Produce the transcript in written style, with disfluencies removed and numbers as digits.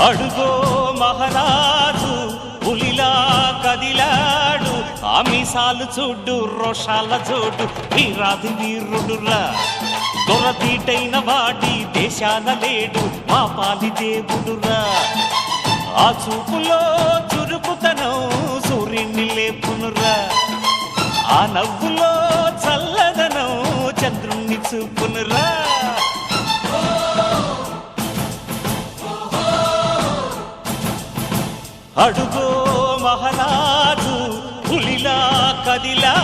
అడుగో మహారాజు పులిలా కదిలాడు, ఆ మీసాలు చూడు రోషాల జోడు, వీరాది వీరుడురా. దొరతీటైన వాడి దేశాన లేడు, మా పాలి దేవుడురా. ఆ చూపులో చురుకుతనం సూర్యుని లేపునురా, ఆ నవ్వులో చల్లదనం చంద్రుణ్ణి చూపునురా. అడుగో మహారాజు పులిలా కదిలా